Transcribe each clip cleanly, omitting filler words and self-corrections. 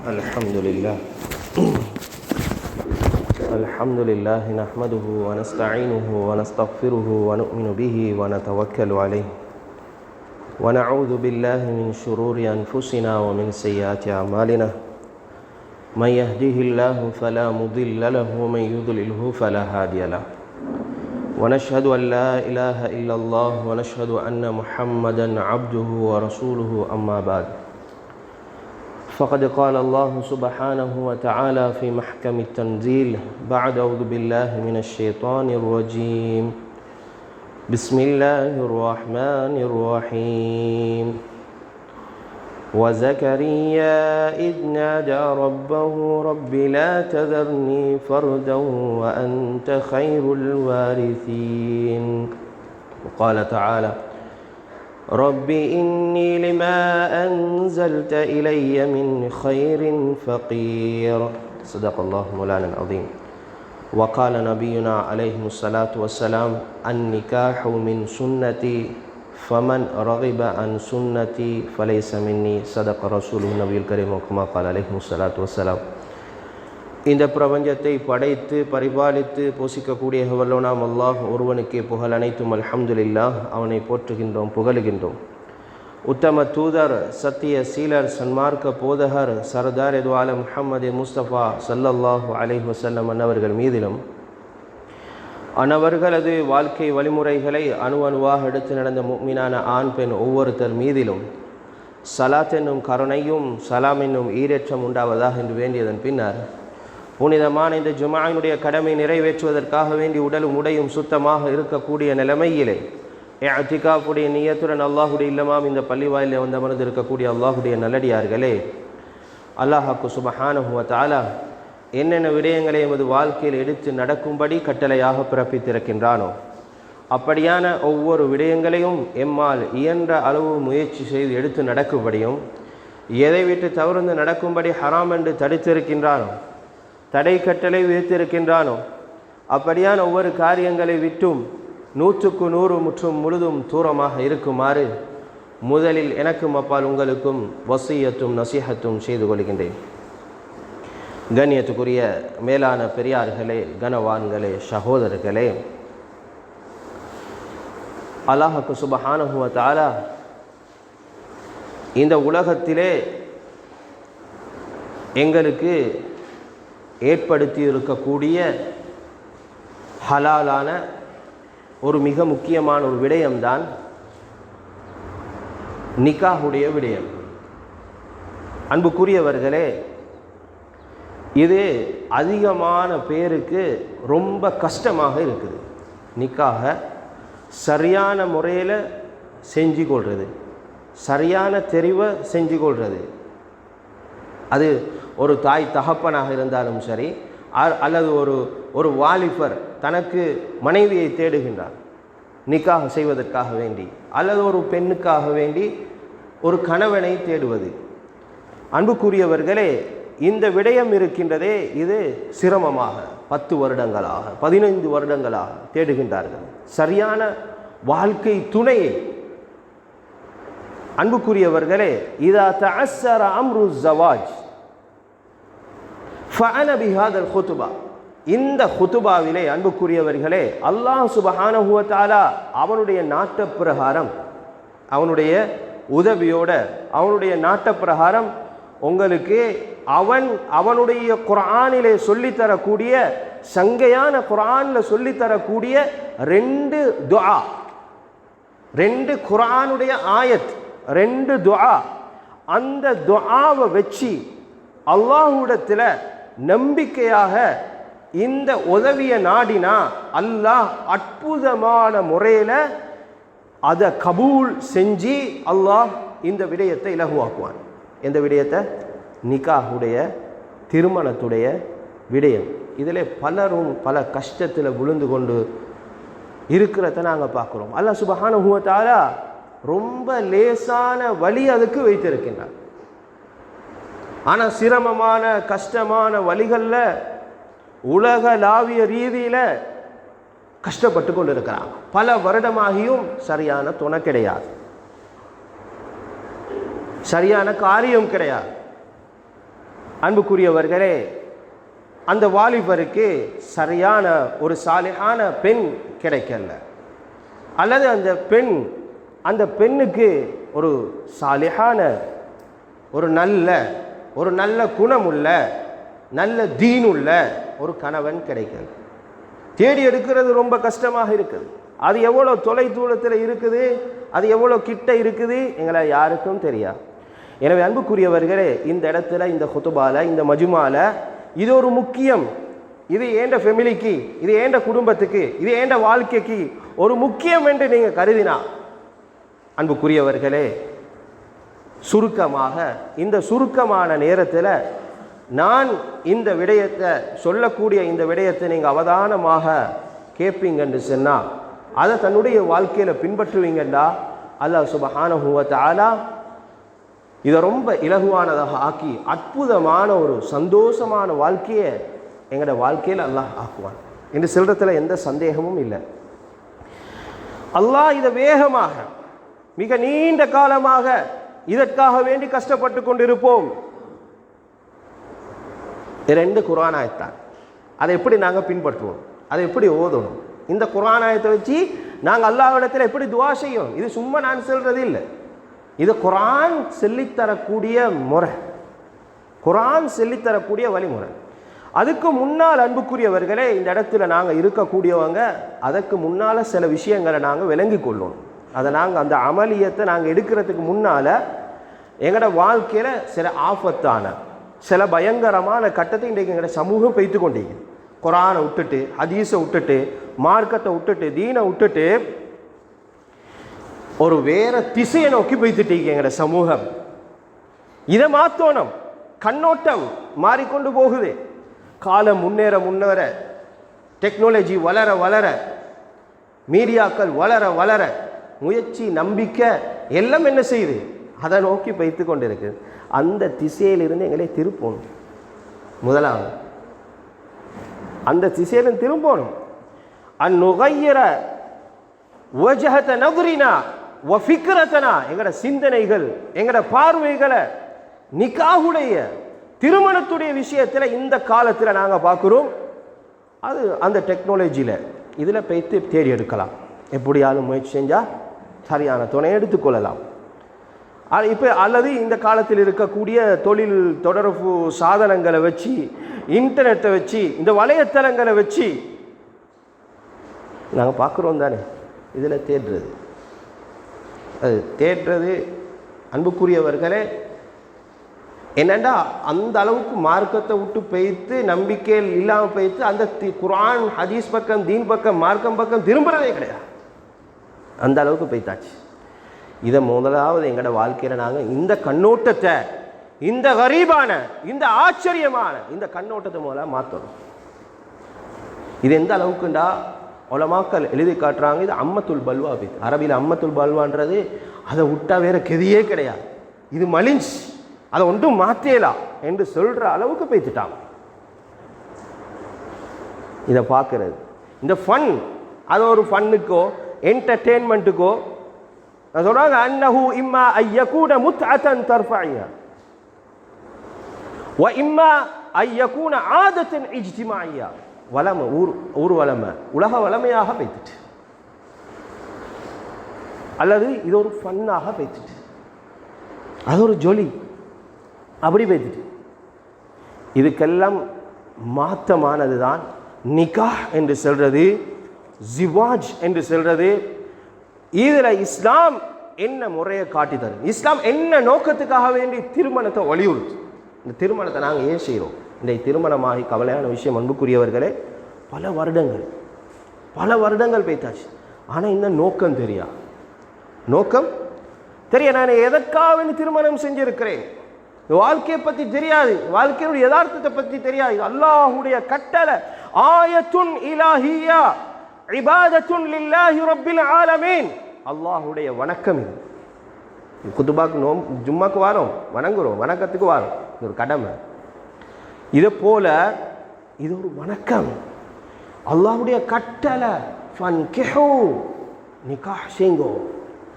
الحمد لله الحمد لله نحمده ونستعينه ونستغفره ونؤمن به ونتوكل عليه ونعوذ بالله من شرور أنفسنا ومن سيئات أعمالنا من يهده الله فلا مضل له ومن يضلله فلا هادي له ونشهد أن لا إله إلا الله ونشهد أن محمدا عبده ورسوله أما بعد فقد قال الله سبحانه وتعالى في محكم التنزيل بعد أعوذ بالله من الشيطان الرجيم بسم الله الرحمن الرحيم وزكريا إذ نادى ربه رب لا تذرني فردا وأنت خير الوارثين وقال تعالى رب إني لما أنزلت إلي من خير فقير صدق الله مولانا العظيم وقال نبينا عليه الصلاة والسلام النكاح من سنتي فمن رغب عن سنتي فليس مني صدق رسوله النبي الكريم كما قال عليه الصلاة والسلام. இந்த பிரபஞ்சத்தை படைத்து பரிபாலித்து போஷிக்கக்கூடிய வல்லோனாம் அல்லாஹ் ஒருவனுக்கே புகழ் அனைத்தும் அல்ஹம்துலில்லாஹ். அவனை போற்றுகின்றோம், புகழுகின்றோம். உத்தம தூதர், சத்திய சீலர், சன்மார்க்க போதகர், சர்தார் எதுவால முஹம்மது முஸ்தபா ஸல்லல்லாஹு அலைஹி வஸல்லம் அன்னவர்கள் மீதிலும் அன்னவர்களது வாழ்க்கை வழிமுறைகளை அணுவாக எடுத்து நடந்த முஃமினான ஆண் பெண் ஒவ்வொருத்தர் மீதிலும் சலாத் என்னும் கருணையும் சலாம் என்னும் ஈரேற்றம் உண்டாவதாக என்று வேண்டியதன் பின்னர் புனிதமான இந்த ஜுமாயினுடைய கடமை நிறைவேற்றுவதற்காக வேண்டி உடலும் உடையும் சுத்தமாக இருக்கக்கூடிய நிலைமையிலே இஅ்திகாஃபுடைய நியத்துடன் அல்லாஹுடைய இல்லமாம் இந்த பள்ளிவாயிலே வந்து அமர்ந்து இருக்கக்கூடிய அல்லாஹுடைய நல்லடியார்களே, அல்லாஹ்வுக்கு சுப்ஹானஹு வ தஆலா என்னென்ன விடயங்களை எமது வாழ்க்கையில் எடுத்து நடக்கும்படி கட்டளையாக பிறப்பித்திருக்கின்றானோ அப்படியான ஒவ்வொரு விடயங்களையும் எம்மால் இயன்ற அளவு முயற்சி செய்து எடுத்து நடக்கும்படியும், எதை விட்டு தவிர்த்து நடக்கும்படி ஹராம் என்று தடுத்திருக்கின்றானோ, தடை கட்டளை விதித்திருக்கின்றானோ அப்படியான ஒவ்வொரு காரியங்களை விட்டும் 100க்கு 100 முற்றும் முழுதும் தூரமாக இருக்குமாறு முதலில் எனக்கும் அப்பால் உங்களுக்கும் வசியத்தும் நசீஹத்தும் செய்து கொள்கின்றேன். கண்ணியத்துக்குரிய மேலான பெரியார்களே, கனவான்களே, சகோதரர்களே, அல்லாஹ்வுக்கு சுப்ஹானஹு வ தஆலா இந்த உலகத்திலே எங்களுக்கு ஏற்படுத்தி இருக்கக்கூடிய ஹலாலான ஒரு மிக முக்கியமான ஒரு விடயம்தான் நிக்காஹுடைய விடயம். அன்புக்குரியவர்களே, இது அதிகமான பேருக்கு ரொம்ப கஷ்டமாக இருக்குது. நிக்காக சரியான முறையில் செஞ்சு கொள்வது, சரியான தெரிவை செஞ்சு கொள்வது, அது ஒரு தாய் தகப்பனாக இருந்தாலும் சரி, அல்லது ஒரு வாலிபர் தனக்கு மனைவியை தேடுகின்றார் நிக்காஹ் செய்வதற்காக வேண்டி, அல்லது ஒரு பெண்ணுக்காக வேண்டி ஒரு கணவனை தேடுவது. அன்புக்குரியவர்களே, இந்த விடயம் இருக்கின்றதே, இது சிரமமாக 10 வருடங்களாக 15 வருடங்களாக தேடுகின்றார்கள் சரியான வாழ்க்கை துணையை. அன்புக்குரியவர்களே, இதா தஅஸ்ஸர அம்ரு ஸவாஜ் ஃபஅன பிஹாதல் குதுபா, இந்த குதுபாவிலே அன்புக்குரியவர்களே அல்லாஹ் சுப்ஹானஹு வ தஆலா அவனுடைய நாட்ட பிரகாரம், அவனுடைய உதவியோட, அவனுடைய நாட்ட பிரகாரம் உங்களுக்கு அவனுடைய குர்ஆனிலே சொல்லித்தரக்கூடிய, சங்கையான குர்ஆனில் சொல்லித்தரக்கூடிய 2 துஆ, 2 குர்ஆனுடைய ஆயத், 2 துஆ, அந்த துஆவை வச்சு அல்லாஹ்விடத்தில் நம்பிக்கையாக இந்த உதவியை நாடினா அல்லாஹ் அற்புதமான முறையில் அதை கபூல் செஞ்சு அல்லாஹ் இந்த விடயத்தை இலகுவாக்குவான். எந்த விடயத்தை? நிக்காஹுடைய, திருமணத்துடைய விடயம். இதில் பலரும் பல கஷ்டத்தில் விழுந்து கொண்டு இருக்கிறத நாங்கள் பார்க்குறோம். அல்லாஹ் சுப்ஹானஹு வ தஆலா ரொம்ப லேசான வழி அதுக்கு வைத்திருக்கின்றார். ஆனால் சிரமமான கஷ்டமான வழிகளில் உலகளாவிய ரீதியில் கஷ்டப்பட்டு கொண்டு இருக்கிறாங்க. பல வருடமாகியும் சரியான துணை கிடையாது, சரியான காரியம் கிடையாது. அன்புக்குரியவர்களே, அந்த வாலிபருக்கு சரியான ஒரு சாலிஹான பெண் கிடைக்கல, அல்லது அந்த பெண்ணுக்கு ஒரு சாலிஹான ஒரு நல்ல குணமுள்ள நல்ல தீனுள்ள ஒரு கணவன் கிடைக்கல. தேடி எடுக்கிறது ரொம்ப கஷ்டமாக இருக்குது. அது எவ்வளோ தொலை தூரத்தில் இருக்குது, அது எவ்வளோ கிட்ட இருக்குது, எங்களை யாருக்கும் தெரியாது. எனவே அன்புக்குரியவர்களே, இந்த இடத்துல, இந்த குத்துபால, இந்த மஜுமால இது ஒரு முக்கியம். இது ஏண்ட ஃபெமிலிக்கு, இது ஏண்ட குடும்பத்துக்கு, இது ஏண்ட வாழ்க்கைக்கு ஒரு முக்கியம் என்று நீங்கள் கருதினா, அன்புக்குரியவர்களே, சுருக்கமாக இந்த சுருக்கமான நேரத்தில் நான் இந்த விடயத்தை சொல்லக்கூடிய இந்த விடயத்தை நீங்கள் அவதானமாக கேட்பீங்கன்னு சொன்னால், அதை தன்னுடைய வாழ்க்கையில் பின்பற்றுவீங்கண்டா அல்லாஹ் சுப்ஹானஹு வ தஆலா இதை ரொம்ப இலகுவானதாக ஆக்கி அற்புதமான ஒரு சந்தோஷமான வாழ்க்கையை எங்களோட வாழ்க்கையில் அல்லாஹ் ஆக்குவான் என்று சொல்றதுல எந்த சந்தேகமும் இல்லை. அல்லாஹ் இதை வேகமாக மிக நீண்ட காலமாக இதற்காக வேண்டி கஷ்டப்பட்டு கொண்டிருப்போம். 2 குர்ஆன் ஆயத்தான். அதை எப்படி நாங்கள் பின்பற்றுவோம், அதை எப்படி ஓதணும், இந்த குர்ஆன் ஆயத்தை வச்சு நாங்கள் அல்லாஹ்விடத்தில் எப்படி துஆ செய்யணும், இது சும்மா நான் சொல்றது இல்லை. இது குர்ஆன் சொல்லித்தரக்கூடிய முறை, குர்ஆன் சொல்லித்தரக்கூடிய வழிமுறை. அதுக்கு முன்னால் அன்புக்குரியவர்களே, இந்த இடத்துல நாங்கள் இருக்கக்கூடியவங்க அதற்கு முன்னால் சில விஷயங்களை நாங்கள் விளங்கி கொள்ளணும். அதை நாங்கள் அந்த அமலியத்தை நாங்கள் எடுக்கிறதுக்கு முன்னால் எங்களோட வாழ்க்கையில் சில ஆபத்தான சில பயங்கரமான கட்டத்தை இன்றைக்கு எங்களோட சமூகம் பெய்து கொண்டீங்க. குர்ஆனை விட்டுட்டு, ஹதீஸை விட்டுட்டு, மார்க்கத்தை விட்டுட்டு, தீனை விட்டுட்டு ஒரு வேற திசையை நோக்கி போய்த்துட்டீங்க எங்களோட சமூகம். இதை மாற்றணும். கண்ணோட்டம் மாறிக்கொண்டு போகுது. காலம் முன்னேற டெக்னாலஜி வளர வளர, மீடியாக்கள் வளர வளர, முயற்சி நம்பிக்கை எல்லாம் என்ன செய்யுது, அதை நோக்கி வைத்து கொண்டு இருக்குது. அந்த திசையிலிருந்து எங்களை திருப்பணும். முதலாவது அந்த திசையிலிருந்து திரும்பணும். அந்நுகையிற வஜஹத நதுரினா வஃபிக்ரதனா, எங்களோட சிந்தனைகள், எங்களோட பார்வைகளை நிக்காஹுடைய திருமணத்துடைய விஷயத்தில் இந்த காலத்தில் நாங்கள் பார்க்குறோம். அது அந்த டெக்னாலஜியில் இதில் போய்த்து தேடி எடுக்கலாம். எப்படியாலும் முயற்சி செஞ்சால் சரியான துணை எடுத்துக்கொள்ளலாம். இப்போ அல்லது இந்த காலத்தில் இருக்கக்கூடிய தொழில் தொடர்பு சாதனங்களை வச்சு, இன்டர்நெட்டை வச்சு, இந்த வலைத்தளங்களை வச்சு நாங்கள் பார்க்குறோம் தானே. இதில் தேடுறது, அது தேடுறது அன்புக்குரியவர்களே என்னென்னா, அந்த அளவுக்கு மார்க்கத்தை விட்டு பெய்த்து, நம்பிக்கையில் இல்லாமல் பெய்த்து, அந்த குர்ஆன் ஹதீஸ் பக்கம், தீன் பக்கம், மார்க்கம் பக்கம் திரும்புறதே கிடையாது. அந்த அளவுக்கு பெய்த்தாச்சு. இதை முதலாவது எங்களோட வாழ்க்கையில் நாங்கள் இந்த கண்ணோட்டத்தை, இந்த கரீபான, இந்த ஆச்சரியமான இந்த கண்ணோட்டத்தை முதல்ல மாற்றணும். இது எந்த அளவுக்குண்டா உலமாக்கள் எழுதி காட்டுறாங்க, இது அம்மத்துல் பல்வா. அரபியில் அம்மத்துல் பல்வான்றது அதை விட்டா வேற கெதியே கிடையாது, இது மலிஞ்ச், அதை ஒன்றும் மாற்றலாம் என்று சொல்கிற அளவுக்கு பேசிட்டாங்க. இதை பார்க்கறது இந்த ஃபன், அது ஒரு ஃபன்னுக்கோ என்டர்டெயின்மெண்ட்டுக்கோ சொல்கிறாங்க. அன்னஹு இம்மா ஐயகூன முத்அத்தன் தர்ஃபஇயா வ இம்மா ஐயகூன ஆதத்தன் இஜ்திமாஇயா. வளமை, ஊர் வளமை, உலக வளமையாக பேத்துட்டு, அல்லது இது ஒரு ஃபன்னாக பேத்துட்டு, அது ஒரு ஜொலி அப்படி பேத்துட்டு. இதுக்கெல்லாம் மாற்றமானது தான் நிகாஹ் என்று சொல்றது, ஜிவாஜ் என்று சொல்றது. இதில் இஸ்லாம் என்ன முறையை காட்டி தரும், இஸ்லாம் என்ன நோக்கத்துக்காக வேண்டி திருமணத்தை வலியுறுத்து. இந்த திருமணத்தை நாங்கள் ஏன் செய்கிறோம்? இந்த திருமணமாகி கவலையான விஷயம் அன்புக்குரியவர்களே, பல வருடங்கள் பேத்தாச்சு. ஆனால் இந்த நோக்கம் நோக்கம் தெரிய, நான் எதற்காக வேண்டி திருமணம் செஞ்சிருக்கிறேன், வாழ்க்கையை பற்றி தெரியாது, வாழ்க்கையுடைய யதார்த்தத்தை பற்றி தெரியாது. அல்லாஹுடைய கட்டளை, ஆயத்துன் இலாஹியா இபாதத்துன் லில்லாஹி ரப்பில் ஆலமீன், அல்லாஹுடைய வணக்கம். இது குத்துபாக்கு ஜும்மாக்கு வாரோம், வணங்குறோம், வணக்கத்துக்கு வாரோம், இது ஒரு கடமை. இதை போல இது ஒரு வணக்கம், அல்லாஹுடைய கட்டளை. ஃபன்கிஹு, நிகாஹ் செய்யுங்கோ,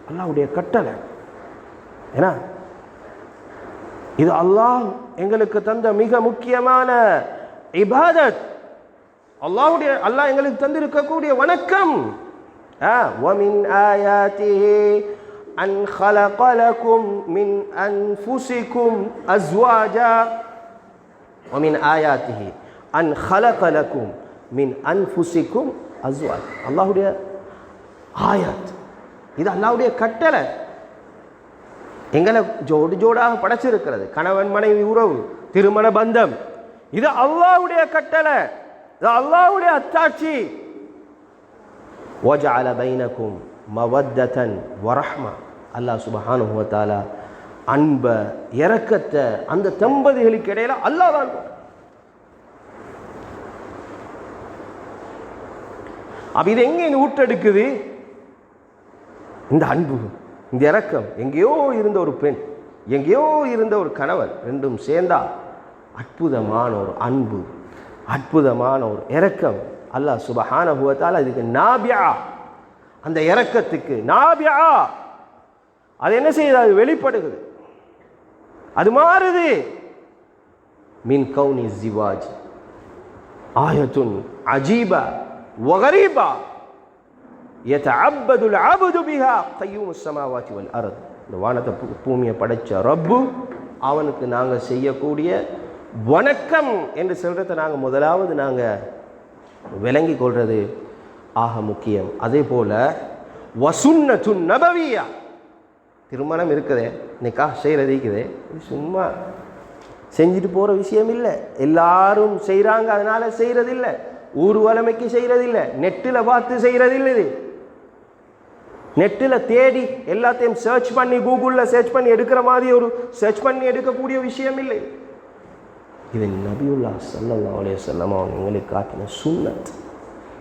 அல்லாஹுடைய கட்டளை. ஏன்னா இது அல்லாஹ் எங்களுக்கு தந்த மிக முக்கியமான இபாதத். அல்லாஹ் எங்களுக்கு தந்திருக்கக்கூடிய வணக்கம். وَمِنْ آيَاتِهِ أَنْ خَلَقَ لَكُمْ مِنْ أَنْفُسِكُمْ أَزْوَاجًا وَمِنْ آيَاتِهِ أَنْ خَلَقَ لَكُمْ مِنْ أَنْفُسِكُمْ أَزْوَاجًا. அல்லாஹ்வுடைய ஆயத், இது அல்லாஹ்வுடைய கட்டளை. எங்களை ஜோடு ஜோடாக படைச்சிருக்கிறது. கணவன் மனைவி உறவு, திருமண பந்தம், இது அல்லாஹ்வுடைய கட்டளை, இது அல்லாஹ்வுடைய அத்தாட்சி. وَجَعَلَ بَيْنَكُمْ مَوَدَّةً وَرَحْمَةً. அல்லாஹ் சுப்ஹானஹு வ தஆலா அன்ப இரக்கத்தை அந்த தம்பதிகளுக்கு இடையில அல்லாஹ் தான். அப்ப இது எங்கே ஊற்றெடுக்குது? இந்த அன்பு, இந்த இரக்கம். எங்கேயோ இருந்த ஒரு பெண், எங்கேயோ இருந்த ஒரு கணவன், ரெண்டும் சேர்ந்தா அற்புதமான ஒரு அன்பு, அற்புதமான ஒரு இரக்கம். அல்லாஹ் சுப்ஹானஹு வ தஆலா இதுக்கு நாபியா, அந்த இரக்கத்துக்கு நாபியா, அது என்ன செய்யுது? அது வெளிப்படுகிறது, அது மாறுது. மின் கௌனி ஜிவாஜ் ஆயத்துன் அஜீபா வகரீபா யதஅப்பதுல் அப்து பிஹா கய்யூமுஸ் ஸமாவாத்தி வல் அர்த். இந்த வானத்தை பூமியை படைச்ச ரப்பு, அவனுக்கு நாங்கள் செய்யக்கூடிய வணக்கம் என்று சொல்றதை நாங்கள் முதலாவது நாங்கள் விளங்கி கொள்வது ஆக முக்கியம். அதே போல வசுன்னத்துன் நபவியா, திருமணம் இருக்குதே, நிக்காஹ் செய்கிறது இருக்குது, இது சும்மா செஞ்சுட்டு போகிற விஷயம் இல்லை. எல்லாரும் செய்கிறாங்க அதனால செய்கிறதில்லை, ஊர்வலமைக்கு செய்கிறதில்லை, நெட்டில் பார்த்து செய்கிறதில்லை. இது நெட்டில் தேடி எல்லாத்தையும் சர்ச் பண்ணி, கூகுளில் சர்ச் பண்ணி எடுக்கிற மாதிரி ஒரு சர்ச் பண்ணி எடுக்கக்கூடிய விஷயம் இல்லை. இது நபியுல்லாஹ் ஸல்லல்லாஹு அலைஹி வஸல்லம் அவங்களுக்கு காட்டின சுன்னத்,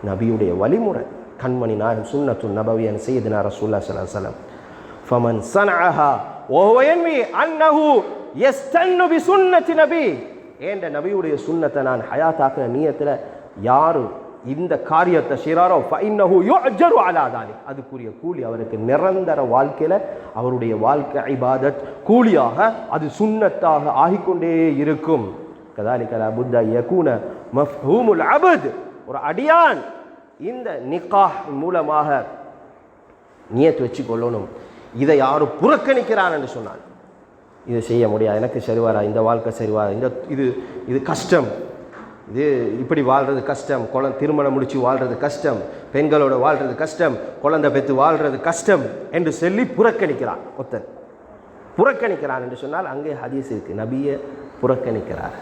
நபியுடைய வழிமுறை, கண்மணி நாயகம் சுன்னத்து நபவியன் சையதுனா ரசூலுல்லாஹ் ஸல்லல்லாஹு அலைஹி வஸல்லம். ஃபமன் ஸனஅஹா வஹுவ யன்வி அன்னஹு யஸ்தன்னு பிசுன்னத்தி நபி. ஏண்ட நபியுடைய சுன்னத்தை நான் ஹயாத்தாக்குற நியத்தில் யாரு இந்த காரியத்தை செய்றாரோ ஃபஇன்னஹு யுஅஜரு அலா தாலிக், அதுக்குரிய கூலி அவருக்கு நிரந்தர வாழ்க்கையில் அவருடைய வாழ்க்கை இபாதத் கூலியாக அது சுன்னத்தாக ஆகிக்கொண்டே இருக்கும். கதாலிக லா புத்த யகூன மஃஹூமுல் அப்த், ஒரு அடியான் இந்த நிக்காஹ் மூலமாக நியத் வச்சு கொள்ளணும். இதை யாரு புறக்கணிக்கிறான் என்று சொன்னான், இது செய்ய முடியாது, எனக்கு சரிவாரா, இந்த வாழ்க்கை சரிவாரா, இந்த இது இது கஷ்டம், இது இப்படி வாழ்கிறது கஷ்டம், திருமணம் முடிச்சு வாழ்கிறது கஷ்டம், பெண்களோட வாழ்கிறது கஷ்டம், குழந்தை பெற்று வாழ்கிறது கஷ்டம் என்று சொல்லி புறக்கணிக்கிறான். ஒருத்தன் புறக்கணிக்கிறான் என்று சொன்னால் அங்கே ஹதீஸ் இருக்கு, நபியை புறக்கணிக்கிறார்.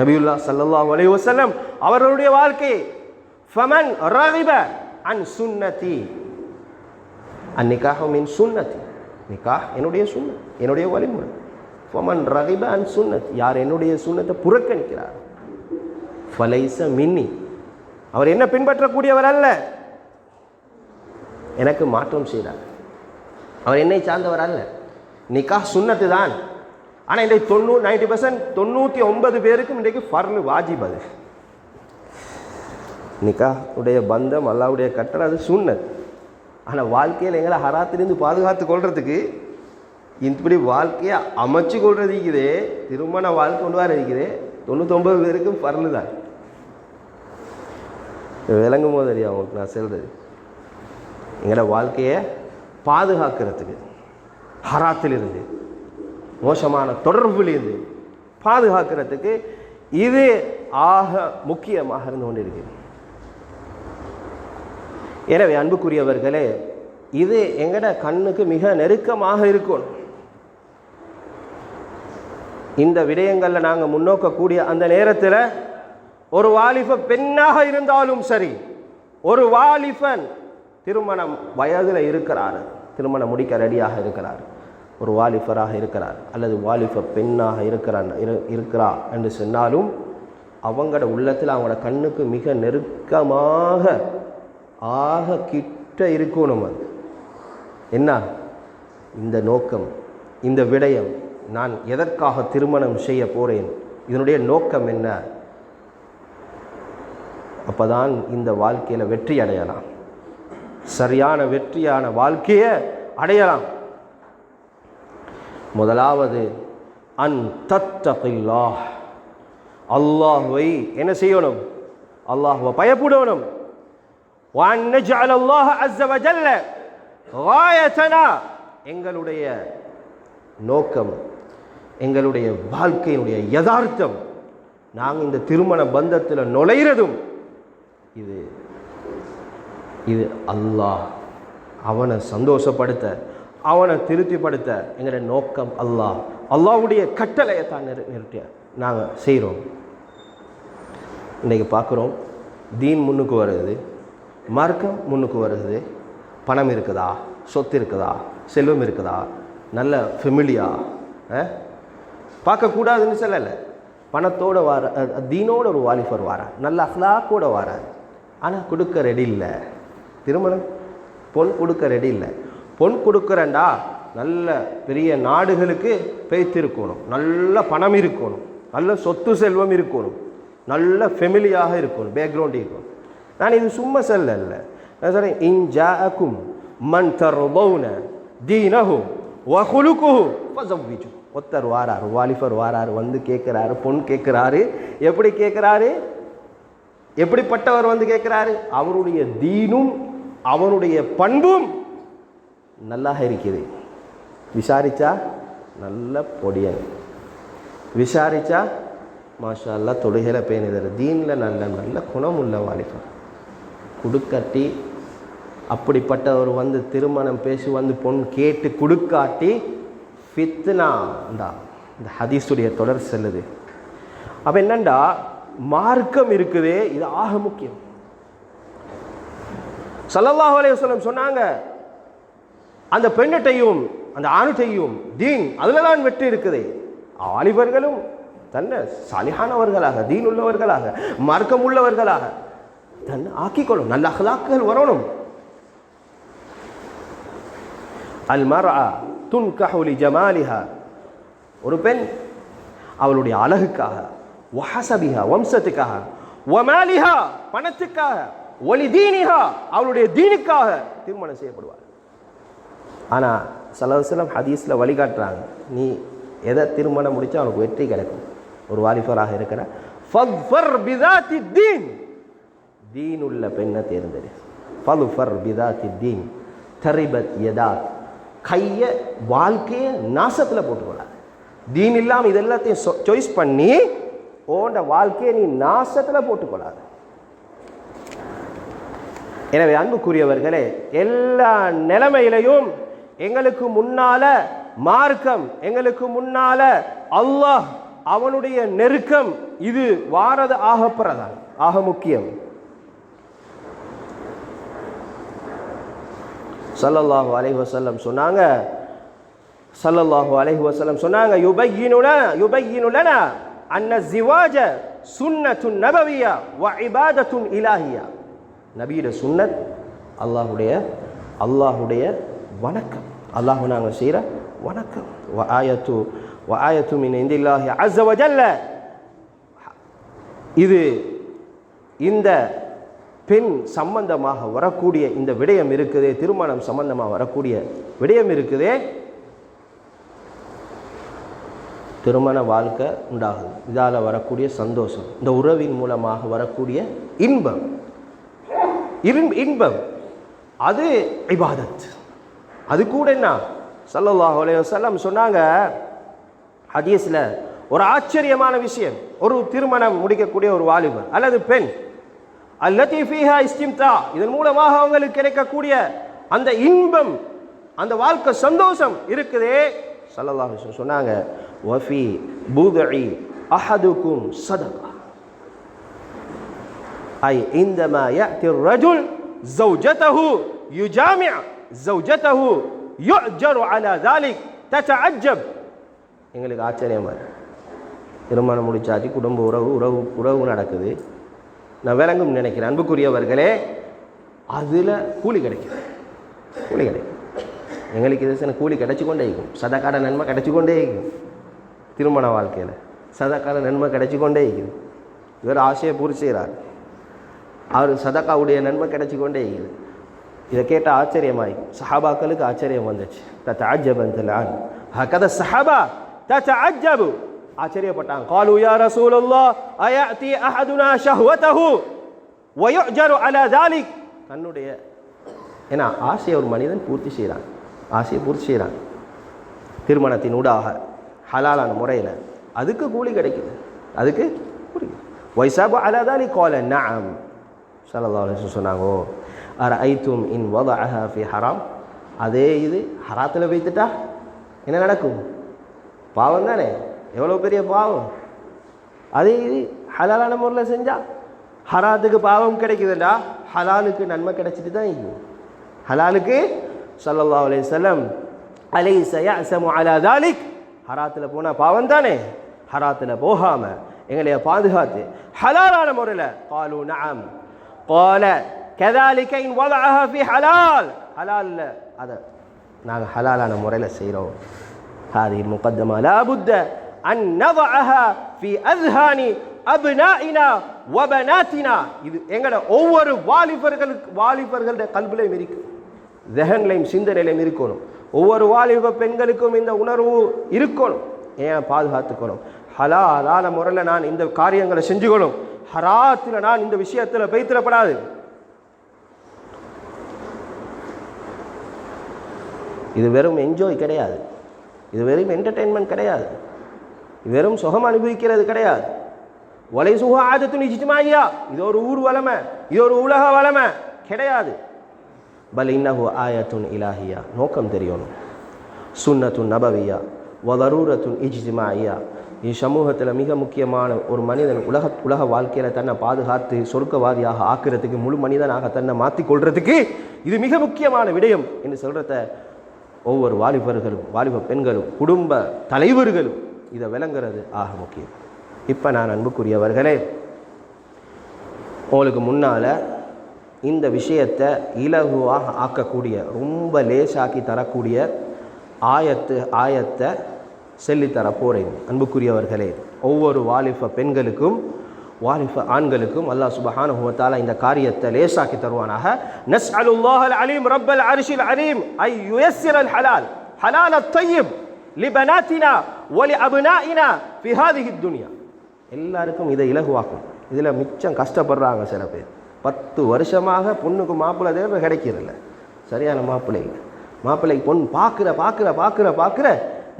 நபியுல்லாஹ் ஸல்லல்லாஹு அலைஹி வஸல்லம் அவர்களுடைய வாழ்க்கை, ஃபமன் ரகிப அன் சுன்னதி அந்நிகாஹு மின் சுன்னதி, நிக்காஹ் என்னுடைய சுன்னத், என்னுடைய வழிமுறை. ஃபமன் ரகிப அன் சுன்னத், யார் என்னுடைய சுன்னத்தை புறக்கணிக்கிறார், ஃபலைஸ மின்னி, அவர் என்ன பின்பற்றக்கூடியவர் அல்ல, எனக்கு மாற்றம் செய்கிறார், அவர் என்னை சார்ந்தவர் அல்ல. நிக்காஹ் சுன்னத்து தான், ஆனால் இன்றைக்கு 90% 99 பேருக்கும் இன்றைக்கு ஃபர்லு வாஜிப். அது நிக்காஹ் உடைய பந்தம் அல்லாஹ்வுடைய கட்டளை, அது சுன்னத். ஆனால் வாழ்க்கையில் எங்களை ஹராத்திலிருந்து பாதுகாத்து கொள்றதுக்கு இப்படி வாழ்க்கையை அமைச்சு கொள்றது இருக்குதே, திருமண வாழ்க்கை கொண்டு வர இருக்குதே, 99 பேருக்கும் ஃபர்லு தான். விளங்கும் போது தெரியும் அவங்களுக்கு நான் சொல்றது. எங்களோட வாழ்க்கையை பாதுகாக்கிறதுக்கு, ஹராத்திலிருந்து மோசமான தொடர்புலேருந்து பாதுகாக்கிறதுக்கு இது ஆக முக்கியமாக இருந்து கொண்டிருக்கு. எனவே அன்புக்குரியவர்களே, இது எங்கட கண்ணுக்கு மிக நெருக்கமாக இருக்கும். இந்த விடயங்களில் நாங்கள் முன்னோக்கக்கூடிய அந்த நேரத்தில் ஒரு வாலிப பெண்ணாக இருந்தாலும் சரி, ஒரு வாலிபன் திருமணம் வயதில் இருக்கிறார், திருமணம் முடிக்க ரெடியாக இருக்கிறார், ஒரு வாலிபராக இருக்கிறார் அல்லது வாலிப பெண்ணாக இருக்கிறா என்று சொன்னாலும் அவங்களோட உள்ளத்தில் அவங்களோட கண்ணுக்கு மிக நெருக்கமாக ஆக கிட்ட இருக்கணும். அது என்ன, இந்த நோக்கம், இந்த விடயம், நான் எதற்காக திருமணம் செய்ய போகிறேன், இதனுடைய நோக்கம் என்ன, அப்போதான் இந்த வாழ்க்கையில் வெற்றி அடையலாம், சரியான வெற்றியான வாழ்க்கையை அடையலாம். முதலாவது அன் தத்தகில்லாஹ், அல்லாஹ்வை என்ன செய்யணும்? அல்லாஹ்வை பயப்படணும். وأن نجعل الله عز وجل غايتنا, எங்களுடைய நோக்கம், எங்களுடைய வாழ்க்கையினுடைய யதார்த்தம், நாங்கள் இந்த திருமண பந்தத்தில் நுழைகிறதும் இது அல்லாஹ் அவனை சந்தோஷப்படுத்த, அவனை திருப்திப்படுத்த எங்களுடைய நோக்கம் அல்லாஹ், அல்லாஹ்வுடைய கட்டளையை தான் நிறுத்திய நாங்கள் செய்கிறோம். இன்றைக்கி பார்க்குறோம், தீன் முன்னுக்கு வருது, மார்க்கம் முன்னுக்கு வருது. பணம் இருக்குதா, சொத்து இருக்குதா, செல்வம் இருக்குதா, நல்ல ஃபெமிலியா, பார்க்கக்கூடாதுன்னு சொல்லலை. பணத்தோடு வார, தீனோட ஒரு வாலிபர் வார, நல்ல அஹ்லாக்கோடு வார, ஆனால் கொடுக்க ரெடி இல்லை. திருமணம் பொன் கொடுக்க ரெடி இல்லை. பொன் கொடுக்குறேன்டா நல்ல பெரிய நாடுகளுக்கு பேய்த்திருக்கணும், நல்ல பணம் இருக்கணும், நல்ல சொத்து செல்வம் இருக்கணும், நல்ல ஃபெமிலியாக இருக்கணும், பேக்ரவுண்ட் இருக்கணும். நான் இது சும்மா சொல்லல, நான் சொல்கிறேன், இன் ஜாஅக்கும் மன் தர்தௌன தீனஹு வ குலுகுஹு ஃபஸவ்விஜு. ஒருத்தர் வாராரு, வாலிபர் வாராரு, வந்து கேட்குறாரு, பொன் கேட்குறாரு. எப்படி கேட்குறாரு? எப்படிப்பட்டவர் வந்து கேட்குறாரு? அவருடைய தீனும் அவனுடைய பண்பும் நல்லா இருக்குது. விசாரிச்சா நல்ல பொடியன், விசாரிச்சா மாஷா அல்லாஹ் தொழுகையில பேணுதர், தீனில் நல்ல நல்ல குணம் உள்ள வாலிபர் கொடுக்காட்டி, அப்படிப்பட்டவர் வந்து திருமணம் பேசி வந்து பொன் கேட்டு கொடுக்காட்டி ஃபித்னாண்டா. இந்த ஹதீஸுடைய தொடர் செல்லுது. அப்போ என்னண்டா, மார்க்கம் இருக்குதே, இது ஆக முக்கியம். ஸல்லல்லாஹு அலைஹி வஸல்லம் சொன்னாங்க, அந்த பெண்ணிட்டையும் அந்த ஆணுட்டையும் தீன் அதில் தான் வெற்றி இருக்குது. வாலிபர்களும் தன்னை சாலிஹானவர்களாக, தீன் உள்ளவர்களாக, மார்க்கம் உள்ளவர்களாக தன்னை ஆக்கிக்கொள்ளும், நல்ல அஹ்லாக்குகள் வரணும். அல் மர்அ துன்கஹு லிஜமாலிஹா, ஒரு பெண் அவளுடைய அழகுக்காக, வஹஸபிஹா வம்சத்துக்காக, வமாலிஹா பணத்துக்காக, வலிதீனிஹா அவளுடைய தீனுக்காக திருமணம் செய்யப்படுவார். ஆனால் ஸல்லல்லாஹு அலைஹி வஸல்லம் ஹதீஸில் வழிகாட்டுறாங்க, நீ எதை திருமணம் முடித்தா அவனுக்கு வெற்றி கிடைக்கும். ஒரு வாலிபராக இருக்கிற ஃபத்ஃபர் பிதாத்தி தீன், தீன் உள்ள பெண்ணை தேர்ந்தெடு. ஃபத்ஃபர் பிதாத்தி தீன் தரிபத் யதாக், கையை வாழ்க்கையை நாசத்தில் போட்டுக்கொள்ளாது. தீன் இல்லாமல் இது எல்லாத்தையும் சாய்ஸ் பண்ணி ஓண்ட வாழ்க்கையை நீ நாசத்தில் போட்டுக்கொள்ளாது. எனவே அன்புக்குரியவர்களே, எல்லா நிலைமையிலையும் எங்களுக்கு முன்னால மார்க்கம், எங்களுக்கு முன்னால அல்லாஹ், அவனுடைய நெருக்கம், இது வாரது ஆகப்படுறதான் ஆக முக்கியம். ஸல்லல்லாஹு அலைஹி வஸல்லம் சொன்னாங்க, ஸல்லல்லாஹு அலைஹி வஸல்லம் சொன்னாங்க, யுபய்யினு லனா அன்ன ஸிவாஜ சுன்னத்துன் நபவிய்யா வ இபாதத்துன் இலாஹியா. நபியுடைய சுன்னத், அல்லாஹுடைய வணக்கம், அல்லாஹ் நாங்கள் செய்கிற வணக்கம். வ ஆயத்து மின் இந்தில்லாஹி அஸ்ஸ வ ஜல்ல. இது இந்த பெண் சம்பந்தமாக வரக்கூடிய இந்த விடயம் இருக்குதே, திருமணம் சம்பந்தமாக வரக்கூடிய விடயம் இருக்குதே, திருமண வாழ்க்கை உண்டாகுது. இதால் வரக்கூடிய சந்தோஷம், இந்த உறவின் மூலமாக வரக்கூடிய இன்பம், இன்பம் அது இபாதத். அது கூட என்ன, ஸல்லல்லாஹு அலைஹி வஸல்லம் சொன்னாங்க ஹதீஸ்ல ஒரு ஆச்சரியமான விஷயம். ஒரு திருமணம் முடிக்கக்கூடிய ஒரு வாலிபர் அல்லது பெண், அல்லதி ஃபீஹா இஸ்திம்தா, இதன் மூலமாக அவங்களுக்கு கிடைக்கக்கூடிய அந்த இன்பம், அந்த வாழ்க்கை சந்தோஷம் இருக்குதே, ஸல்லல்லாஹு அலைஹி வஸல்லம் சொன்னாங்க, வஃபி புத்இ அஹதுக்கும் ஸதகா, ஐ இந்தமா யஅதி الرجل زوجته يجامع زوجته يؤجر على ذلك تتعجب. எங்களுக்கு ஆச்சரியமா திருமணம் முடிச்சாச்சு, குடும்ப உறவு நடக்குது, நான் விளங்கும் நினைக்கிறேன். அன்புக்குரியவர்களே, அதில் கூலி கிடைக்கும். எங்களுக்கு இது கூலி கிடைச்சிக்கொண்டே இருக்கும், சதக்காட நன்மை கிடைச்சிக்கொண்டே இருக்கும். திருமண வாழ்க்கையில் சதக்காட நன்மை கிடைச்சிக்கொண்டே இருக்குது. இவர் ஆசையை பூர்த்தி செய்கிறார், அவர் சதக்காவுடைய நன்மை கிடைச்சிக்கொண்டே இருக்குது. இதை கேட்டால் ஆச்சரியமாயிக்கும். சஹாபாக்களுக்கு ஆச்சரியம் வந்துச்சு. தத்தஅஜ்ஜபன் ஹக்கத சஹாபா ததஅஜ்ஜபு, ஆச்சரியப்பட்டாங்க. قالوا يا رسول الله اياتي احدنا شهوته ويؤجر على ذلك. தன்னுடைய ஏன்னா ஆசையை ஒரு மனிதன் பூர்த்தி செய்கிறான், ஆசையை பூர்த்தி செய்கிறான் திருமணத்தின் ஊடாக ஹலாலான முறையில், அதுக்கு கூலி கிடைக்குது, அதுக்கு கூலி. வைசாபு அலாதாலி கால நஅம் ஸல்லல்லாஹு அலைஹி வஸல்லம் சொன்னாங்க, அரஐதும் இன் வதஅஹா ஃபி ஹராம். அதே இது ஹராத்தில் வைத்துட்டா என்ன நடக்கும்? பாவம் தானே, எவ்வளோ பெரிய பாவம். அதே இது ஹலாலான முறையில் செஞ்சால் ஹராத்துக்கு பாவம் கிடைக்குதுண்டா, ஹலாலுக்கு நன்மை கிடைச்சிட்டு தான் இருக்கும். ஹலாலுக்கு ஸல்லல்லாஹு அலைஹி வஸல்லம் அலைஸ யஅஸமு அலா தாலிக், ஹராத்தில் போனால் பாவம் தானே, ஹராத்தில் போகாமல் எங்களைய பாதுகாத்து ஹலாலான முறையில் காலு நஅம் கால கதாலிக இன் வதஅஹா ஃபி ஹலால், ஹலால்ல அதை நாங்கள் ஹலாலான முறையில் செய்கிறோம். ஹாதிஹி முகத்தமா லா புத்த அன் நதஅஹா ஃபி அஸ்ஹானி அப்னாஇனா வ பனாத்தினா. இது எங்கட ஒவ்வொரு வாலிபர்களுடைய கல்விலையும் இருக்கு, ஜஹன்லையும் சிந்தனையிலையும் இருக்கணும். ஒவ்வொரு வாலிப பெண்களுக்கும் இந்த உணர்வு இருக்கணும். ஏன் பாதுகாத்துக்கணும்? ஹலாலான முறையில் நான் இந்த காரியங்களை செஞ்சுக்கணும், ஹராத்தில் நான் இந்த விஷயத்தில் பைத்திரப்படாது. இது வெறும் என்ஜாய் கிடையாது, இது வெறும் என்டர்டெயின்மெண்ட் கிடையாது, வெறும் சுகம் அனுபவிக்கிறது கிடையாது. ஒலை சுக ஆதத்துன் இஜ்திமாயியா, இது ஒரு ஊர் வளமை, இது ஒரு உலக வளமை கிடையாது. பல் இன்னஹு ஆயத்துன் இலாஹியா, நோக்கம் தெரியணும். சுன்னத்துன் நபவியா வதரூரத்துன் இஜ்திமாயியா, சமூகத்தில் மிக முக்கியமான ஒரு மனிதன் உலக வாழ்க்கையில் தன்னை பாதுகாத்து சொர்க்கவாதியாக ஆக்கிறதுக்கு, முழு மனிதனாக தன்னை மாற்றிக்கொள்றதுக்கு இது மிக முக்கியமான விடயம் என்று சொல்கிறத ஒவ்வொரு வாலிபர்களும் வாலிப பெண்களும் குடும்ப தலைவர்களும் இதை விளங்குறது ஆக முக்கியம். இப்போ நான் அன்புக்குரியவர்களே, உங்களுக்கு முன்னால் இந்த விஷயத்தை இலகுவாக ஆக்கக்கூடிய, ரொம்ப லேசாக்கி தரக்கூடிய ஆயத்தை சொல்லித்தர போகிறேன். அன்புக்குரியவர்களே, ஒவ்வொரு வாலிப பெண்களுக்கும் வாலிப ஆண்களுக்கும் அல்லாஹ் சுப்ஹானஹு வ தஆலா இந்த காரியத்தை லேசாக்கி தருவானாக. நஸ்அலுல்லாஹல் அலீம் ரப்பல் அர்ஷில் அலீம் ஐ யுயஸ்ஸிரல் ஹலால் ஹலால் அத்-தய்யிப் லிபனாத்தினா வ லிஅப்னாஇனா ஃபி ஹாதிஹி துன்யா. எல்லாருக்கும் இதை இலகுவாக்கும். இதில் மிச்சம் கஷ்டப்படுறாங்க சில பேர். 10 வருஷமாக பொண்ணுக்கு மாப்பிள்ளை தேவை கிடைக்கிறதில்ல, சரியான மாப்பிள்ளைக்கு பொண்ணு பார்க்குற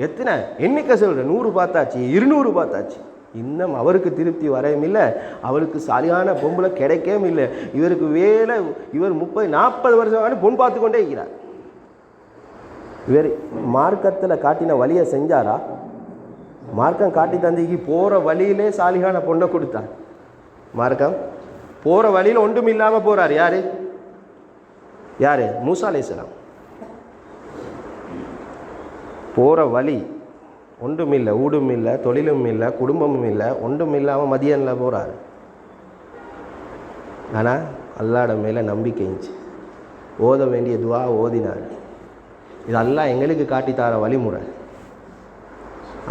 எத்தனை எண்ணிக்கை சொல்கிற 100 பார்த்தாச்சு, 200 பார்த்தாச்சு, இன்னும் அவருக்கு திருப்தி வரையும் இல்லை, அவளுக்கு சரியான பொம்பளை கிடைக்கவும் இல்லை. இவருக்கு வேலை, இவர் 30-40 வருஷம் பொண்ணு பார்த்து கொண்டே இருக்கிறார். இவர் மார்க்கத்தில் காட்டின வழியை செஞ்சாரா? மார்க்கம் காட்டி தந்தைக்கு போகிற வழியிலே சாலிகான பொண்ணை கொடுத்தார். மார்க்கம் போகிற வழியில் ஒன்றும் இல்லாமல் போகிறார். யார்? மூசா அலைஹிஸ்ஸலாம். போகிற வழி ஒன்றும் இல்லை, ஊடும் இல்லை, தொழிலும் இல்லை, குடும்பமும் இல்லை, ஒன்றும் இல்லாமல் மதியனில் போகிறார். ஆனால் அல்லாஹ்ட மேலே நம்பிக்கை இருந்துச்சு, ஓத வேண்டிய துவா ஓதினார். இது அல்லாஹ் எங்களுக்கு காட்டித்தார வழிமுறை,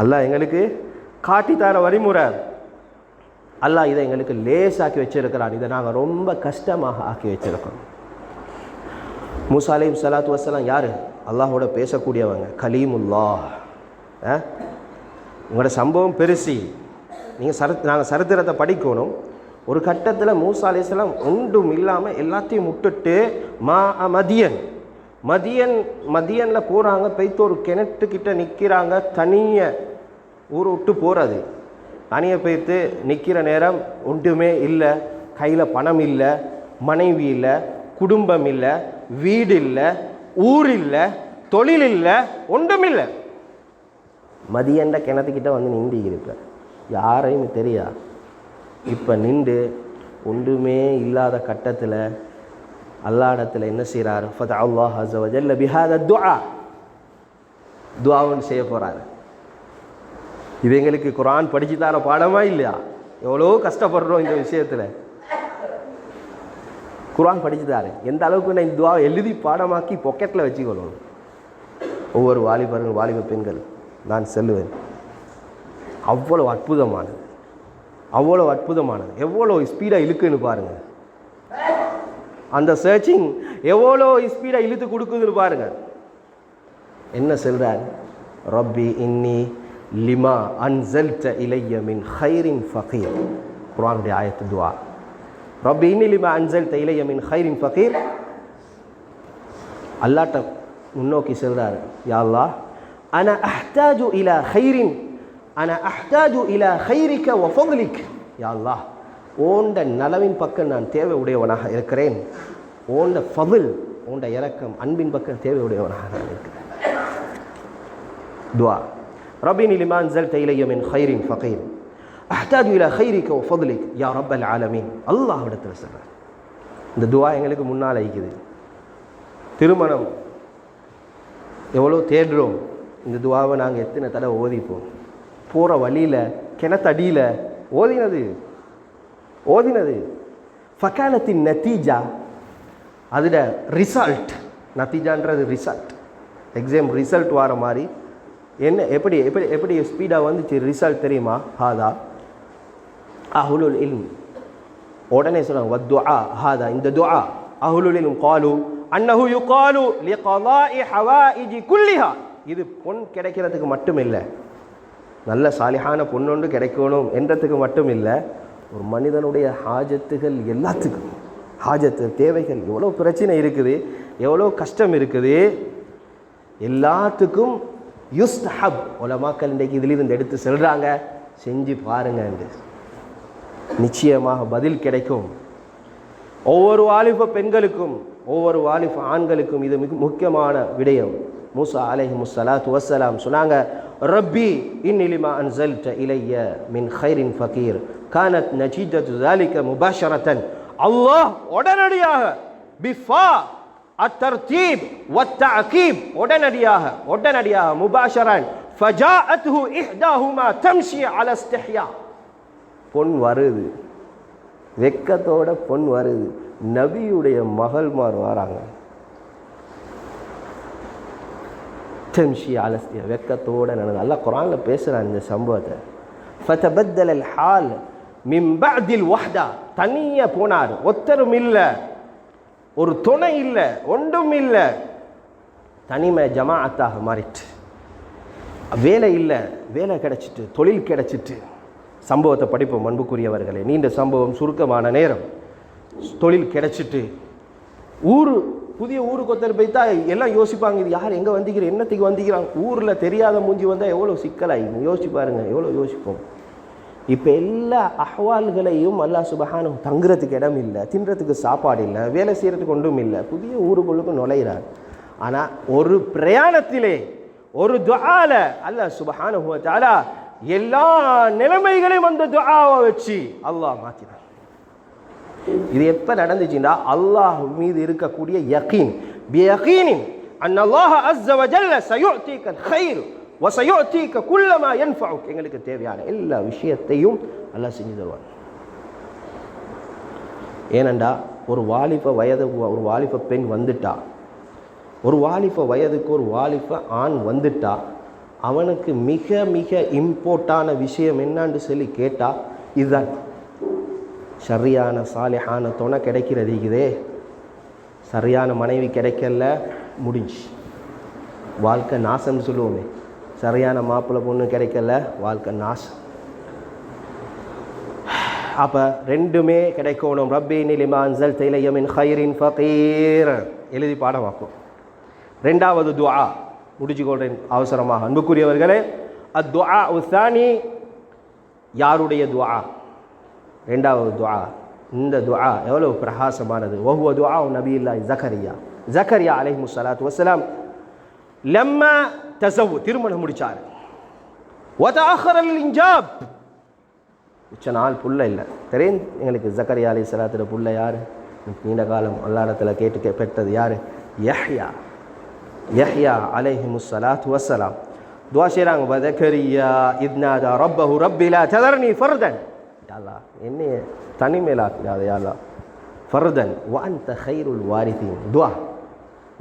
அல்லாஹ் எங்களுக்கு காட்டித்தார வழிமுறை. அல்லாஹ் இதை எங்களுக்கு லேசாக்கி வச்சிருக்கிறான், இதை நாங்கள் ரொம்ப கஷ்டமாக ஆக்கி வச்சிருக்கோம். மூசா அலைஹிஸ்ஸலாத்து வஸ்ஸலாம் யார்? அல்லாஹோட பேசக்கூடியவங்க, கலீமுல்லாஹ். உங்களோட சம்பவம் பெருசி, நாங்கள் சரித்திரத்தை படிக்கணும். ஒரு கட்டத்தில் மூசா அலைஹிஸ்ஸலாம் ஒன்றும் இல்லாமல் எல்லாத்தையும் விட்டுட்டு மதியனில் போகிறாங்க. போய்த்து ஒரு கிணத்துக்கிட்ட நிற்கிறாங்க. தனியை ஊரை விட்டு போகிறது, தனியை போய்த்து நிற்கிற நேரம் ஒன்றுமே இல்லை, கையில் பணம் இல்லை, மனைவி இல்லை, குடும்பம் இல்லை, வீடு இல்லை, ஊர் இல்லை, தொழில் இல்லை, ஒன்றும் இல்லை. மதியண்ட கிணத்துக்கிட்ட வந்து நின்று இருப்பார், யாரையும் தெரியா. இப்போ நின்று ஒன்றுமே இல்லாத கட்டத்தில் அல்லாஹ்விடத்தில் என்ன செய்கிறார்? ஃபதஅல்லாஹ் அஸ்ஸ வ ஜல்ல பிஹாதா துஆவும் செய்ய போகிறார். இது எங்களுக்கு குர்ஆன் படித்து தர பாடமா இல்லையா? எவ்வளோ கஷ்டப்படுறோம் இந்த விஷயத்தில். குர்ஆன் படித்து தாரு, எந்த அளவுக்கு நான் இந்த துஆவை எழுதி பாடமாக்கி பாக்கெட்டில் வச்சுக்கொள்ளணும். ஒவ்வொரு வாலிபர்கள் வாலிப பெண்கள் நான் சொல்லுவேன், அவ்வளோ அற்புதமானது, அவ்வளோ அற்புதமானது. எவ்வளோ ஸ்பீடாக இழுக்குன்னு பாருங்கள், அந்த சர்ச்சிங் எவ்வளோ ஸ்பீடாக இழுத்து கொடுக்குதுன்னு பாருங்கள். என்ன சொல்கிறார்? ரப்பி இன்னி லிமா அன்ஸல்த இலைய மின் ஹைரின் ஃபகீர். குர்ஆனுடைய ஆயத்து துஆ. ரப்பி இன்னி லிமா அன்ஸல்த இலைய மின் ஹைரின் ஃபகீர். அல்லாஹ்ட்ட முன்னோக்கி சொல்றாரு, யா அல்லாஹ் அனா அஹ்தாஜு இலா ஹைரின், அனா அஹ்தாஜு இலா ஹைரிக வ ஃபضலிக். யா அல்லாஹ், ஓண்ட நலவின் பக்கம் நான் தேவை உடையவனாக இருக்கிறேன், ஓண்ட ஃபضல், ஓண்ட இரக்கம், அன்பின் பக்கம் தேவை உடையவனாக நான் இருக்கிறேன். துஆ. ரப்பி இன்னி லிமா அன்ஸல்த இலைய மின் ஹைரின் ஃபகீர் அஹ்தாஜு இலா ஹைரிக வ ஃபضலிக் யா ரப்பல் ஆலமீன். அல்லாஹ்விடத்தில் சொல்றார். இந்த துஆ எங்களுக்கு முன்னால் இருக்குது. திருமணம் எவ்வளோ தேடுறோம், இந்த துவாவை நாங்கள் எத்தனை தடவை ஓதிப்போம். போகிற வழியில் கிணத்தடியில் ஓதினது ஃபகானத்தின் நத்தீஜா, அதில் ரிசல்ட், நத்தீஜான்றது ரிசல்ட், எக்ஸாம் ரிசல்ட் வர மாதிரி என்ன எப்படி எப்படி எப்படி ஸ்பீடாக வந்துச்சு ரிசல்ட் தெரியுமா? ஹாதா அஹ்லுல் இல்ம். உடனே சொன்னாங்க வத்துஆ ஹாதா, இந்த துஆ அஹ்லுல் இல்ம் காலு அன்னஹு யுகாலு லிகலாஇ ஹவாயிஜி குல்லிஹா. இது பொன் கிடைக்கிறதுக்கு மட்டும் இல்லை, நல்ல சாலிஹான பொண்ணொன்று கிடைக்கணும் என்றதுக்கு மட்டும் இல்லை, ஒரு மனிதனுடைய ஹாஜத்துகள் எல்லாத்துக்கும், ஹாஜத்து தேவைகள், எவ்வளோ பிரச்சனை இருக்குது, எவ்வளோ கஷ்டம் இருக்குது, எல்லாத்துக்கும் யுஸ்தஹப். உலமாக்கள் இன்றைக்கு இதிலிருந்து எடுத்து சொல்கிறாங்க, செஞ்சு பாருங்க என்று நிச்சயமாக பதில் கிடைக்கும். ஒவ்வொரு வாலிப பெண்களுக்கும் ஒவ்வொரு வாலிப ஆண்களுக்கும் இது மிக முக்கியமான விடயம். மூசா அலைஹிமுஸ்ஸலாத்து வஸ்ஸலாம் சொன்னாங்க, ரப்பி இன்னி லிமா அன்ஸல்த இலைய மின் ஹைரின் ஃபகீர் கானத் நஜீதத்து ذلك முபாஷரத்தன். அல்லாஹ் உடனடியாக பிஃபா அத்தர்தீப் வத்தஅகீப், உடனடியாக முபாஷரன் ஃபஜாஅத்ஹு இஹ்தாஹுமா தம்ஷி அலா இஸ்திஹ்யா. பொன் வருது, வெக்கத்தோட பொன் வருது. நபியுடைய மகள்மார் வராங்க, தம்ஷி அலா இஸ்திஹ்யா, வெக்கத்தோட நடந்து. அல்லாஹ் குர்ஆனில் பேசுகிறான் இந்த சம்பவத்தை. ஃபதபத்தல அல் ஹால் மின் பஅதில் வஹ்தா, தனியாக போனார், ஒத்தரும் இல்லை, ஒரு துணை இல்லை, ஒன்றும் இல்லை, தனிமை ஜமாஅத்தாக மாறிட்டு. வேலை இல்லை, வேலை கிடைச்சிட்டு, தொழில் கிடைச்சிட்டு. சம்பவத்தை படிப்போம் அன்புக்குரியவர்களே, நீண்ட சம்பவம், சுருக்கமான நேரம். தொழில் கிடைச்சிட்டு புதிய ஊருக்கு ஒருத்தர் போய்த்தா எல்லாம் யோசிப்பாங்க, இது யார், எங்கே வந்திக்கிறேன், என்னத்துக்கு வந்திக்கிறாங்க. ஊரில் தெரியாத மூஞ்சி வந்தால் எவ்வளோ சிக்கலாகி யோசிச்சு பாருங்க, எவ்வளோ யோசிப்போம். இப்போ எல்லா அஹ்வால்களையும் அல்லாஹ் சுப்ஹானஹு தங்குறதுக்கு இடம் இல்லை, தின்றதுக்கு சாப்பாடு இல்லை, வேலை செய்கிறதுக்கு ஒன்றும் இல்லை, புதிய ஊருக்குள்ளுக்கு நுழைகிறார். ஆனால் ஒரு பிரயாணத்திலே, ஒரு துஆல அல்லாஹ் சுப்ஹானஹு வ தஆலா எல்லா நிலைமைகளையும் அந்த துஆவை வச்சு அல்லாஹ் மாற்றினார். இது எப்போ நடந்துச்சுன்னா, அல்லாஹ் மீது இருக்கக்கூடிய யகீன், பியகீனின் அன்னல்லாஹ அஸ்ஸ வ ஜல்ல சயுஅதீகல் கைர் வ சயுஅதீக குல்லமா யன்ஃபஉக். எங்களுக்கு தேவையான எல்லா விஷயத்தையும் அல்லாஹ் செஞ்சு தருவான். ஏனண்டா ஒரு வாலிப வயது, ஒரு வாலிப பெண் வந்துட்டா, ஒரு வாலிப வயதுக்கு ஒரு வாலிப ஆண் வந்துட்டா, அவனுக்கு மிக மிக இம்பார்ட்டான விஷயம் என்னான்னு சொல்லி கேட்டால் இதுதான். சரியான சாலிஹான துணை கிடைக்கிறது இதே, சரியான மனைவி கிடைக்கல, முடிஞ்சு வாழ்க்கை நாசம்னு சொல்லுவோமே. சரியான மாப்பிள்ளை பொண்ணு கிடைக்கல, வாழ்க்கை நாசம். அப்போ ரெண்டுமே கிடைக்கணும். ரப்பி இன்னி லிமா அன்ஸல்த இலைய மின் ஹைரின் ஃபகீர். எழுதி பாடமாக்கும். ரெண்டாவது துஆ முடிச்சுக்கொள்றேன் அவசரமாக. அன்புக்குரியவர்களே, அத்துஆ உத்தானி, யாருடைய துஆ? ரெண்டாவது துஆ. இந்த துஆ எவ்வளவு பிரகாசமானது. வஹுவ துஆ நபியில்லாஹி ஜக்கரியா அலைஹிஸ்ஸலாத்து வஸ்ஸலாம் லம்மா தஸவ்வு, திருமணம் முடிச்சார். வதஅஹர அல் இன்ஜாப், உச்ச நாள் புள்ள இல்லை. தெரியும் எங்களுக்கு ஜக்கரியா அலைஹிஸ்ஸலாத்துல புள்ள யார்? நீண்ட காலம் அல்லாஹ்விடத்தில் கேட்டு பெற்றது யார்? யஹ்யா அலைஹிஸ்ஸலாத்து வஸ்ஸலாம் துஆ செய்கிறாங்க. வதக்கரியா இத் நாதா ரப்பஹு ரப்பி லா ததர்னி ஃபர்தன், அல்லாஹ் என்னை தனிமேலாக்காத யா அல்லாஹ், ஃபர்தன் வ அன்த கைருல் வாரிதீன். துஆ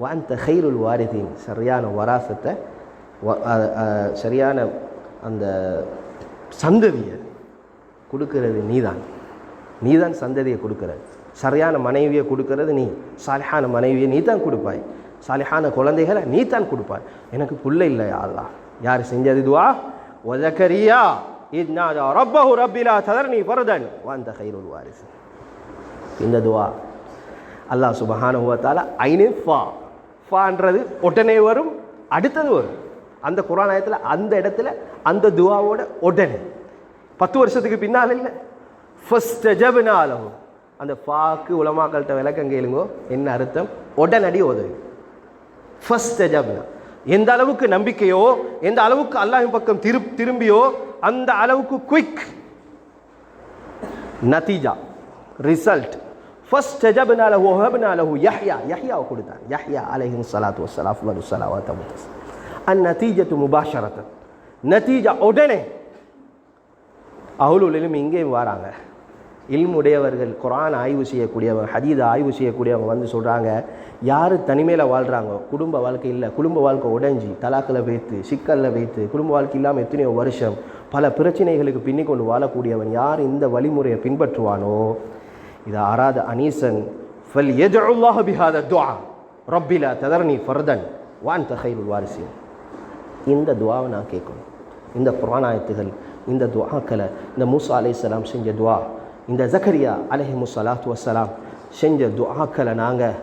வ அன்த கைருல் வாரிதீன், சரியான வராசத்தை, சரியான அந்த சந்ததியை கொடுக்கிறது நீதான் சந்ததியை கொடுக்கிறது. சரியான மனைவியை கொடுக்கிறது நீ, சாலிஹான மனைவியை நீ தான் கொடுப்பாய், சாலிஹான குழந்தைகளை நீ தான் கொடுப்பாய். எனக்கு புள்ள இல்லை யா அல்லாஹ். யார் செஞ்சது துஆ? وزكريا إذ نادى ربه رب لا تذرني فردا وأنت خير الوارثين. இந்த துவா அல்லாஹ் சுப்ஹானஹு வ தஆலா ஐனின் ஃபான்றது உடனே வரும், அடுத்தது வரும். அந்த குர்ஆன் ஆயத்தில் அந்த இடத்துல அந்த துவாவோட உடனே 10 வருஷத்துக்கு பின்னால் இல்லை. ஃபஸ்தஜப்னா லஹு, அந்த ஃபாக்கு உலமாக்கள்கிட்ட விளக்கம் கேளுங்கோ என்ன அர்த்தம். உடனடி உதவி. ஃபஸ்தஜப்னா எந்த அளவுக்கு நம்பிக்கையோ, எந்த அளவுக்கு அல்லாஹ்வின் பக்கம் திரும்பியோ அந்த அளவுக்கு குயிக் நதீஜா, ரிசல்ட். ஃபஸ்தஜப்னா லஹு வஹப்னா லஹு யஹ்யா, யஹ்யாவை கொடுத்தார். யஹ்யா அலைஹி ஸலாத்து வஸ்ஸலாம் அஃலலு ஸலவாத்து வ தஸ்லீம். அந்நதீஜத்து முபாஷரத்தன், நதீஜா உடனே. அஹ்லுல் இல்ம் இங்கேயும் வராங்க, இல்முடையவர்கள், குர்ஆன் ஆய்வு செய்யக்கூடியவங்க, ஹதீதை ஆய்வு செய்யக்கூடியவங்க வந்து சொல்கிறாங்க, யார் தனிமையில் வாழ்கிறாங்க, குடும்ப வாழ்க்கை இல்லை, குடும்ப வாழ்க்கை உடைஞ்சி தலாக்கில் வைத்து சிக்கலில் வைத்து குடும்ப வாழ்க்கை இல்லாமல் எத்தனையோ வருஷம் பல பிரச்சனைகளுக்கு பின்னி கொண்டு வாழக்கூடியவன் யார் இந்த வழிமுறையை பின்பற்றுவானோ, இதை அராத அனீசன் ஃபல் யஜ்அல்லாஹு பிஹாத துஆ ரப்பி லா ததர்னி ஃபர்தன் வ அன்த கைருல் வாரிஸீன். இந்த துவாவை நான் கேட்கணும். இந்த குர்ஆன் ஆயத்துகள், இந்த துஆக்களை, இந்த மூசா அலைஹிஸ்ஸலாம் செஞ்ச துஆ, இந்த ஜக்கரியா அலைஹிஸ்ஸலாத்து வஸ்ஸலாம் செஞ்ச துஆக்களை நாங்கள்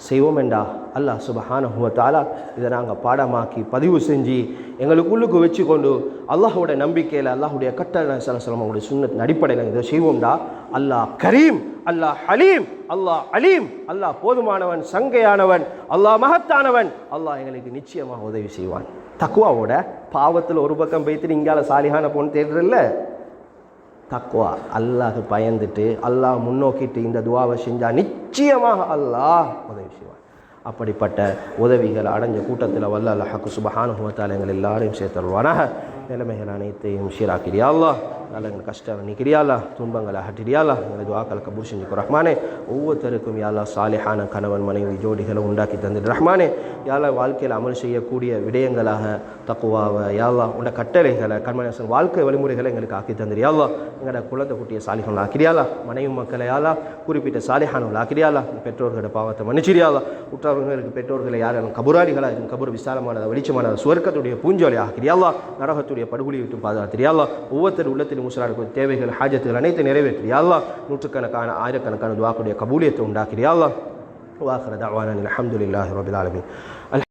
செய்வோமெண்டா அல்லாஹ் சுப்ஹானஹு வ தஆலா இதை நாங்கள் பாடமாக்கி பதிவு செஞ்சு எங்களுக்குள்ளுக்கு வச்சு கொண்டு அல்லாஹோட நம்பிக்கையில், அல்லாஹுடைய கட்டளை அவங்களுடைய சுன்னத்தின் அடிப்படையில் இதை செய்வோம்டா. அல்லாஹ் கரீம், அல்லாஹ் ஹலீம், அல்லாஹ் அலீம், அல்லாஹ் போதுமானவன், சங்கையானவன், அல்லாஹ் மகத்தானவன், அல்லாஹ் எங்களுக்கு நிச்சயமாக உதவி செய்வான். தக்குவாவோட பாவத்தில் ஒரு பக்கம் வைத்துட்டு இங்கால சாலிஹான பொண்ணு தேடுறதில்ல. தக்குவா, அல்லாஹ் பயந்துட்டு அல்லாஹ் முன்னோக்கிட்டு இந்த துவாவை செஞ்சால் நிச்சயமாக அல்லாஹ் உதவி செய்வான். அப்படிப்பட்ட உதவிகள் அடைஞ்ச கூட்டத்தில் வல்ல அல்லாஹ்க்கு சுப்ஹானஹு வ தஆலா எங்கள் எல்லாரையும் சேர்த்தருவானாக. நிலைமைகள் அனைத்தையும் சீராக்கிறியா அல்லாஹ், நல்ல எங்கள் கஷ்டம் நீக்கிறியா அல்லாஹ், துன்பங்களை அகற்றிறியா அல்லாஹ், எங்களை துஆக்களை கபூல் செஞ்சுக்கோ ரஹ்மானே. ஒவ்வொருத்தருக்கும் யா அல்லாஹ் சாலிஹான கணவன் மனைவி ஜோடிகளை உண்டாக்கி தந்துட்டு ரஹ்மானே. யா அல்லாஹ் வாழ்க்கையில் அமல் செய்யக்கூடிய விடயங்களாக தக்குவாவை, யா அல்லாஹ் உண்ட கட்டளைகளை, கண்மணி வாழ்க்கை வழிமுறைகளை எங்களுக்கு ஆக்கி தந்துரு யா அல்லாஹ். எங்களோட குழந்தை குட்டியை சாலிஹான் ஆக்கிறியா அல்லாஹ், மனைவி மக்களை யா அல்லாஹ் குறிப்பிட்ட சாலிஹானவர்கள் ஆக்கிறியா அல்லாஹ். பெற்றோர்களோட பாவத்தை மன்னிச்சிரியா அல்லாஹ். உற்றவர்களுக்கு பெற்றோர்களை யாரும் கபுராளிகளாக இருக்கும், கபூர் விசாலமானதை வெளிச்சமானதை சுவர்க்கத்துடைய பூஞ்சோலை ஆக்கிறியா அல்லாஹ். நரகத்துடைய படுகொலி விட்டு பாதுகாத்திரியா அல்லாஹ். ஒவ்வொருத்தர் உள்ளத்தில் முஸ்லிம்களுக்கு தேவைகள் ஹாஜத்துகள் அனைத்து நிறைவேற்றியா அல்லாஹ். நூற்றுக்கணக்கான ஆயிரக்கணக்கான துஆக்களுடைய கபூலியத்தை உண்டாக்கிறியா அல்லாஹ். வாஹிர தஅவானா அல்ஹம்துலில்லாஹி ரப்பில் ஆலமீன்.